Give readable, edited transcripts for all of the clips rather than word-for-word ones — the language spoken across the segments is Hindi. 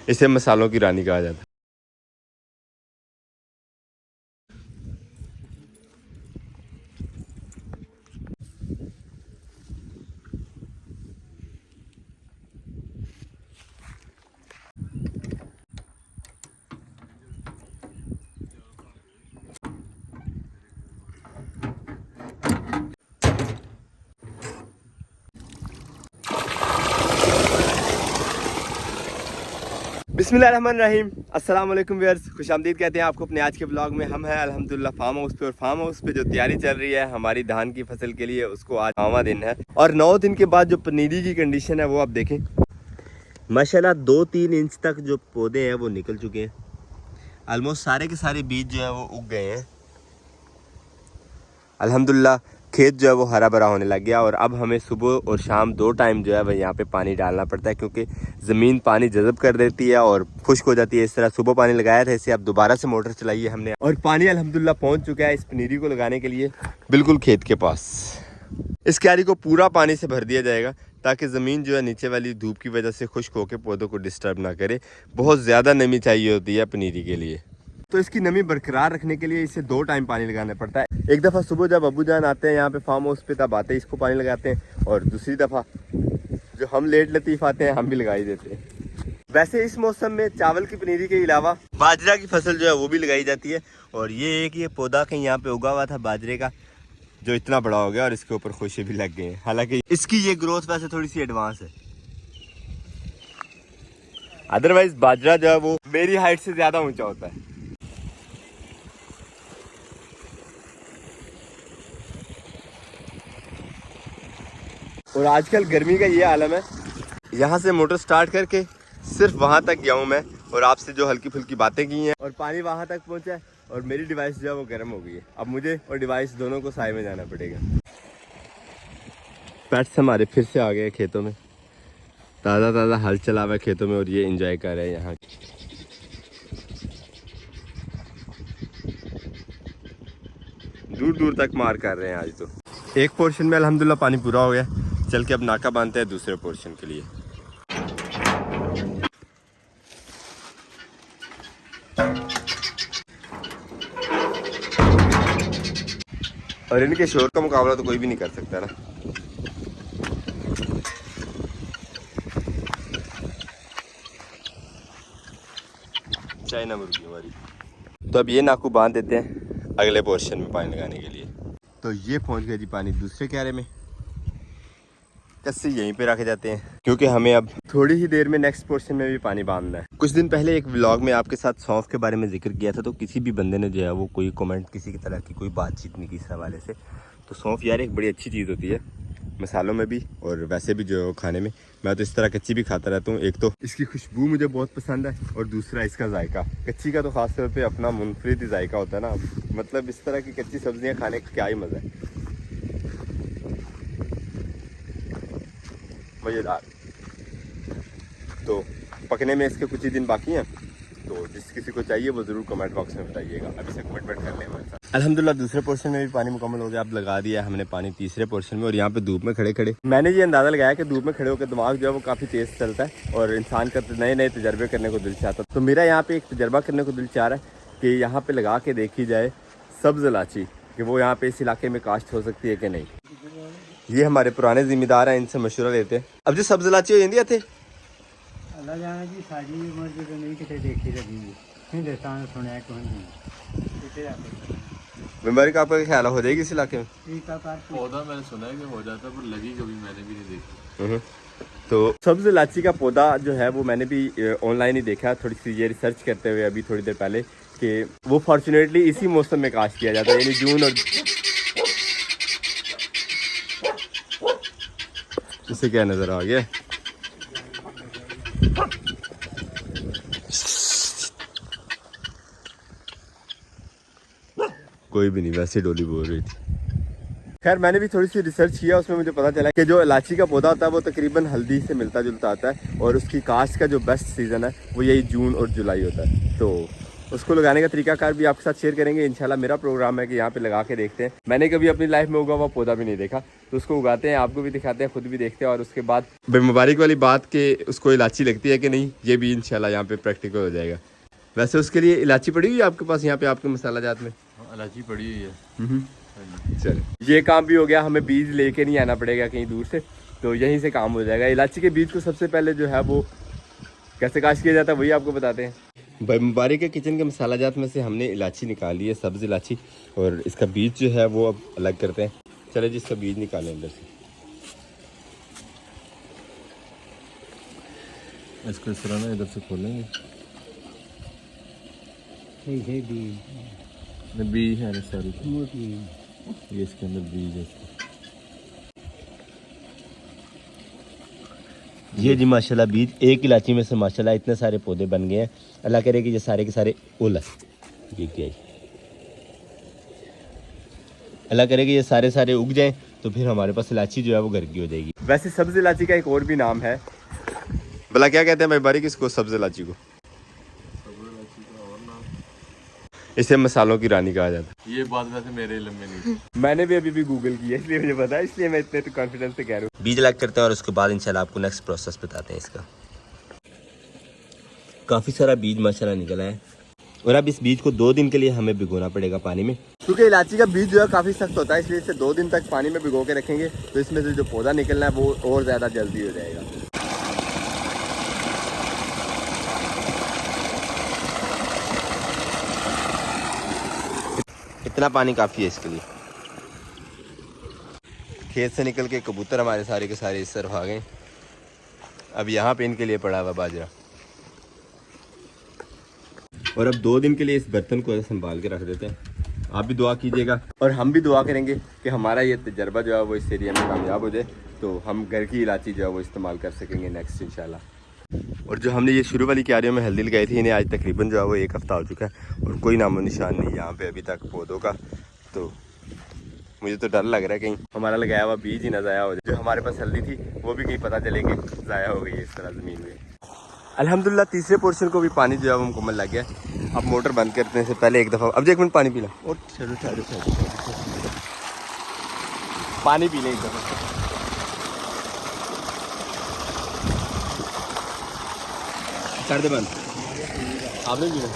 इसे मसालों की रानी कहा जाता है। बिस्मिल्लाहिर्रहमानिर्रहीम, अस्सलाम वालेकुम व्यूअर्स, खुशामदीद कहते हैं आपको अपने आज के ब्लॉग में। हम हैं अल्हम्दुलिल्लाह फार्म हाउस पे, और फार्म हाउस पे जो तैयारी चल रही है हमारी धान की फसल के लिए, उसको आज 9वां दिन है। और 9 दिन के बाद जो पनीरी की कंडीशन है वो आप देखें, माशाल्लाह 2-3 इंच तक जो पौधे हैं वो निकल चुके हैं। ऑलमोस्ट सारे के सारे बीज जो है वो उग गए हैं। अल्हम्दुलिल्लाह खेत जो है वो हरा भरा होने लग गया। और अब हमें सुबह और शाम 2 टाइम जो है वह यहाँ पे पानी डालना पड़ता है, क्योंकि ज़मीन पानी जज़ब कर देती है और खुश्क हो जाती है। इस तरह सुबह पानी लगाया था, इसे अब दोबारा से मोटर चलाई है हमने, और पानी अल्हम्दुलिल्लाह पहुँच चुका है इस पनीरी को लगाने के लिए बिल्कुल खेत के पास। इस क्यारी को पूरा पानी से भर दिया जाएगा ताकि ज़मीन जो है नीचे वाली धूप की वजह से खुश्क होकर पौधों को डिस्टर्ब ना करे। बहुत ज़्यादा नमी चाहिए होती है पनीरी के लिए, तो इसकी नमी बरकरार रखने के लिए इसे 2 टाइम पानी लगाना पड़ता है। एक दफ़ा सुबह जब अबू जान आते हैं यहाँ पे फार्म हाउस पे, तब आते हैं इसको पानी लगाते हैं, और दूसरी दफ़ा जो हम लेट लतीफ़ आते हैं हम भी लगा ही देते हैं। वैसे इस मौसम में चावल की पनीरी के अलावा बाजरा की फसल जो है वो भी लगाई जाती है। और ये एक ये पौधा कहीं यहाँ पे उगा हुआ था बाजरे का, जो इतना बड़ा हो गया और इसके ऊपर खुशे भी लग गए हैं। हालांकि इसकी ये ग्रोथ वैसे थोड़ी सी एडवांस है, अदरवाइज बाजरा जो है वो मेरी हाइट से ज़्यादा ऊँचा होता है। और आजकल गर्मी का ये आलम है, यहाँ से मोटर स्टार्ट करके सिर्फ वहाँ तक गया हूँ मैं, और आपसे जो हल्की फुल्की बातें की हैं, और पानी वहाँ तक पहुँचा है, और मेरी डिवाइस जो है वो गर्म हो गई है। अब मुझे और डिवाइस दोनों को साए में जाना पड़ेगा। पेट्स हमारे फिर से आ गए खेतों में, ताज़ा ताज़ा हल चला हुआ है खेतों में, और ये इंजॉय कर रहे हैं यहाँ। दूर दूर तक मार कर रहे हैं आज तो। एक पोर्शन में अल्हम्दुलिल्लाह पानी पूरा हो गया, चल के अब नाका बांधते हैं दूसरे पोर्शन के लिए। और इनके शोर का मुकाबला तो कोई भी नहीं कर सकता ना। चाइना मुर्गी हमारी। तो अब ये नाकू बांध देते हैं अगले पोर्शन में पानी लगाने के लिए। तो ये पहुंच गया जी पानी दूसरे क्यारे में, कस्सी यहीं पे रखे जाते हैं, क्योंकि हमें अब थोड़ी ही देर में नेक्स्ट पोर्शन में भी पानी बांधना है। कुछ दिन पहले एक व्लॉग में आपके साथ सौंफ के बारे में जिक्र किया था, तो किसी भी बंदे ने जो है वो कोई कमेंट, किसी की तरह की कोई बातचीत नहीं की इस हवाले से। तो सौंफ यार एक बड़ी अच्छी चीज़ होती है, मसालों में भी और वैसे भी जो खाने में। मैं तो इस तरह कच्ची भी खाता रहता हूँ। एक तो इसकी खुशबू मुझे बहुत पसंद है, और दूसरा इसका जायका। कच्ची का तो खास तौर पे अपना मुनफरिद जायका होता है ना, मतलब इस तरह की कच्ची सब्जियाँ खाने का क्या ही मज़ा है, मज़ेदार। तो पकने में इसके कुछ ही दिन बाकी हैं, तो जिस किसी को चाहिए वो ज़रूर कमेंट बॉक्स में बताइएगा। अभी से कमेंटमेंट कर लें हमारे साथ। अल्हम्दुलिल्लाह दूसरे पोर्शन में भी पानी मुकम्मल हो गया। अब लगा दिया है हमने पानी तीसरे पोर्शन में, और यहाँ पे धूप में खड़े खड़े मैंने ये अंदाज़ा लगाया कि धूप में खड़े होकर दिमाग जो है वो काफ़ी तेज़ चलता है, और इंसान का नए नए तजर्बे करने को दिल चाहता है। तो मेरा यहाँ पे एक तजर्बा करने को दिल चाह रहा है कि यहाँ पे लगा के देखी जाए सब्ज़ इलायची, कि वो यहाँ पे इस इलाके में काश्त हो सकती है कि नहीं। ये हमारे पुराने जिम्मेदार हैं, इनसे मशवरा लेते हैं। अब जो सब्ज़ इलायची हो जाती थे अल्लाह जाने जी, सारी उम्र जो नहीं किसी देखी रही हिंदुस्तान सुना कौन बीमारी का आपका ख्याल हो जाएगी इस इलाके में? पौधा मैंने सुना है कि हो जाता है, पर लगी कभी मैंने भी नहीं देखी। तो सब्ज़ इलायची का पौधा जो है वो मैंने भी ऑनलाइन ही देखा, थोड़ी सी ये रिसर्च करते हुए अभी थोड़ी देर पहले, कि वो फॉर्चुनेटली इसी मौसम में काश्त किया जाता है, यानी जून। और इसे क्या नज़र आ गया? कोई भी नहीं, वैसे डोली बोल रही थी। खैर मैंने भी थोड़ी सी रिसर्च किया, उसमें मुझे पता चला कि जो इलायची का पौधा होता है वो तकरीबन हल्दी से मिलता जुलता आता है, और उसकी काश्त का जो बेस्ट सीज़न है वो यही जून और जुलाई होता है। तो उसको लगाने का तरीकाकार भी आपके साथ शेयर करेंगे इंशाल्लाह। मेरा प्रोग्राम है कि यहाँ पे लगा के देखते हैं। मैंने कभी अपनी लाइफ में उगा हुआ पौधा भी नहीं देखा, तो उसको उगाते हैं, आपको भी दिखाते हैं, खुद भी देखते हैं। और उसके बाद मुबारक वाली बात कि उसको इलायची लगती है कि नहीं, ये भी इंशाल्लाह यहाँ पे प्रैक्टिकल हो जाएगा। वैसे उसके लिए इलायची पड़ी हुई है आपके पास यहाँ पे आपके मसाला जात में? इलायची पड़ी हुई है। चलो ये काम भी हो गया, हमें बीज लेके नहीं आना पड़ेगा कहीं दूर से, तो यहीं से काम हो जाएगा। इलायची के बीज को सबसे पहले जो है वो कैसे काश किया जाता है वही आपको बताते हैं। भाई मुबारक के किचन के मसाला जात में से हमने इलायची निकाली है, सब्ज़ इलायची, और इसका बीज जो है वो अब अलग करते हैं। चले जी इसका बीज निकालें अंदर से। इसको इस तरह ना इधर से खोलेंगे, बीज है ना सारी, ये इसके अंदर बीज है। ये जी माशाल्लाह बीज, एक इलायची में से माशाल्लाह इतने सारे पौधे बन गए हैं। अल्लाह करे कि ये सारे के सारे ओला ये क्या है, अल्लाह करे कि ये सारे सारे उग जाएं, तो फिर हमारे पास इलायची जो है वो घर की हो जाएगी। वैसे सब्ज़ इलायची का एक और भी नाम है, भला क्या कहते हैं भाई बारीक इसको, सब्ज़ इलायची को? इसे मसालों की रानी कहा जाता है। ये बात वैसे मेरे इल्म में नहीं थी। मैंने भी अभी गूगल किया इसलिए मुझे पता है, इसलिए मैं इतने तो कॉन्फिडेंस से कह रहा हूँ। बीज अलग करते हैं और उसके बाद इंशाल्लाह आपको नेक्स्ट प्रोसेस बताते हैं इसका। काफ़ी सारा बीज माशाल्लाह निकला है, और अब इस बीज को 2 दिन के लिए हमें भिगोना पड़ेगा पानी में, क्योंकि इलायची का बीज जो है काफ़ी सख्त होता है, इसलिए इसे 2 दिन तक पानी में भिगो के रखेंगे, तो इसमें से जो पौधा निकलना है वो और ज़्यादा जल्दी हो जाएगा। इतना पानी काफ़ी है इसके लिए। खेत से निकल के कबूतर हमारे सारे के सारे इस तरफ आ गए। अब यहाँ पे इनके लिए पड़ा हुआ बाजरा, और अब 2 दिन के लिए इस बर्तन को संभाल के रख देते हैं। आप भी दुआ कीजिएगा और हम भी दुआ करेंगे कि हमारा ये तजर्बा जो है वो इस एरिया में कामयाब हो जाए, तो हम घर की इलायची जो है वो इस्तेमाल कर सकेंगे नेक्स्ट इंशाल्लाह। और जो हमने ये शुरू वाली क्यारियों में हल्दी लगाई थी, इन्हें आज तकरीबन जो है वो 1 हफ़्ता हो चुका है, और कोई नामो निशान नहीं यहाँ पे अभी तक पौधों का। तो मुझे तो डर लग रहा है कहीं हमारा लगाया हुआ बीज ही ना ज़ाया हो जाए। जो हमारे पास हल्दी थी वो भी कहीं पता चले कि ज़ाया हो गई है इस तरह ज़मीन में। अल्हम्दुलिल्लाह तीसरे पोर्शन को भी पानी जो है वो मुकम्मल लग गया। अब मोटर बंद करने से पहले एक दफ़ा, अब 1 मिनट पानी पी ला, और पानी पी लें एक दफ़ा। कर दे बंद, आपने पीना?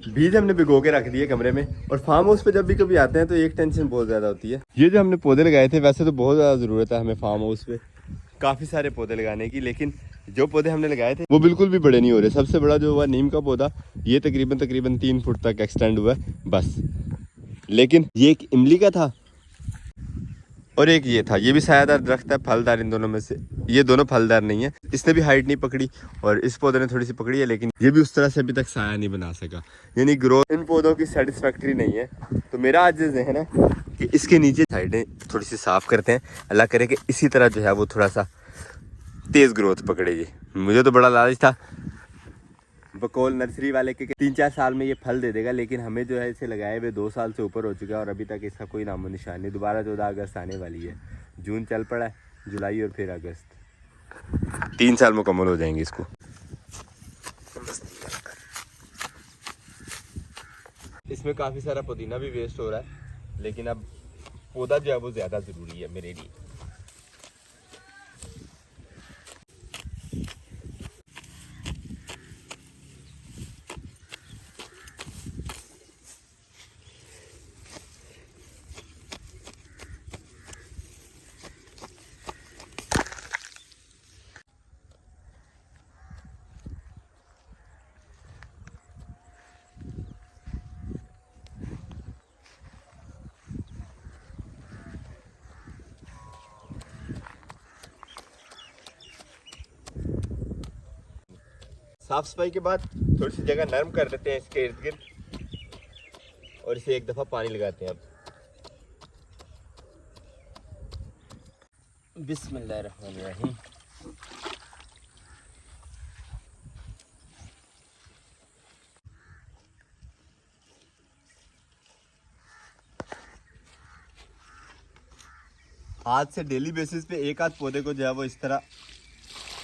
बीज हमने भिगो के रख दिए कमरे में, और फार्म हाउस पे जब भी कभी आते हैं तो एक टेंशन बहुत ज़्यादा होती है। ये जो हमने पौधे लगाए थे, वैसे तो बहुत ज़्यादा ज़रूरत है हमें फार्म हाउस पे काफ़ी सारे पौधे लगाने की, लेकिन जो पौधे हमने लगाए थे वो बिल्कुल भी बड़े नहीं हो रहे। सबसे बड़ा जो हुआ नीम का पौधा, ये तकरीबन 3 फुट तक एक्सटेंड हुआ है बस। लेकिन ये एक इमली का था और एक ये था, ये भी सायादार दरख्त है, फलदार। इन दोनों में से ये दोनों फलदार नहीं है, इसने भी हाइट नहीं पकड़ी, और इस पौधे ने थोड़ी सी पकड़ी है, लेकिन ये भी उस तरह से अभी तक साया नहीं बना सका, यानी ग्रोथ इन पौधों की सेटिस्फैक्ट्री नहीं है। तो मेरा आज जहन है कि इसके नीचे साइडें थोड़ी सी साफ़ करते हैं, अल्लाह करे कि इसी तरह जो है वो थोड़ा सा तेज़ ग्रोथ पकड़ेगी। मुझे तो बड़ा लालच था बकौल नर्सरी वाले के 3-4 साल में ये फल दे देगा, लेकिन हमें जो है इसे लगाए हुए 2 साल से ऊपर हो चुका है, और अभी तक इसका कोई नामो निशान नहीं। दोबारा 14 अगस्त आने वाली है, जून चल पड़ा है, जुलाई और फिर अगस्त, 3 साल मुकम्मल हो जाएंगे इसको। इसमें काफ़ी सारा पुदीना भी वेस्ट हो रहा है, लेकिन अब पौधा जो है वो ज़्यादा ज़रूरी है मेरे लिए। साफ सफाई के बाद थोड़ी सी जगह नरम कर देते हैं इसके इर्द गिर्द, और इसे एक दफ़ा पानी लगाते हैं। अब बिस्मिल्लाहिर्रहमानिर्रहीम। आज से डेली बेसिस पे एक आध पौधे को जो है वो इस तरह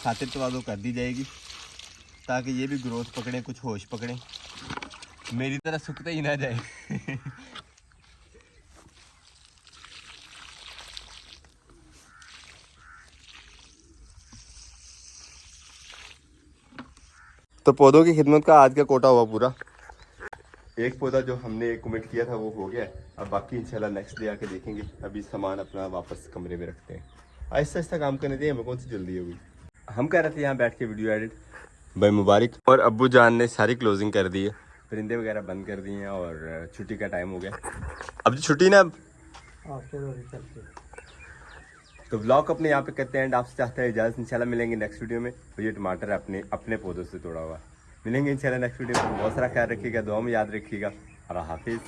खातिर तवाज़ो कर दी जाएगी ताकि ये भी ग्रोथ पकड़े, कुछ होश पकड़े, मेरी तरह सूखते ही ना जाए। तो पौधों की खिदमत का आज का कोटा हुआ पूरा। एक पौधा जो हमने कमिट किया था वो हो गया। अब बाकी इंशाल्लाह नेक्स्ट डे आके देखेंगे। अभी सामान अपना वापस कमरे में रखते हैं। आहिस्ता आहिस्ता काम करने दिए, हमें कौन सी जल्दी होगी। हम कह रहे थे यहाँ बैठ के वीडियो एडिट। भाई मुबारक और अब्बू जान ने सारी क्लोजिंग कर दी है, परिंदे वगैरह बंद कर दिए हैं और छुट्टी का टाइम हो गया। अब जो छुट्टी ना, तो व्लॉग अपने यहाँ पे करते हैं एंड आपसे चाहते हैं इजाज़त। इंशाल्लाह मिलेंगे नेक्स्ट वीडियो में। तो ये टमाटर अपने पौधों से तोड़ा हुआ मिलेंगे इंशाल्लाह नेक्स्ट वीडियो में। बहुत सारा ख्याल रखिएगा, दुआ में याद रखिएगा। अल्लाह हाफिज़।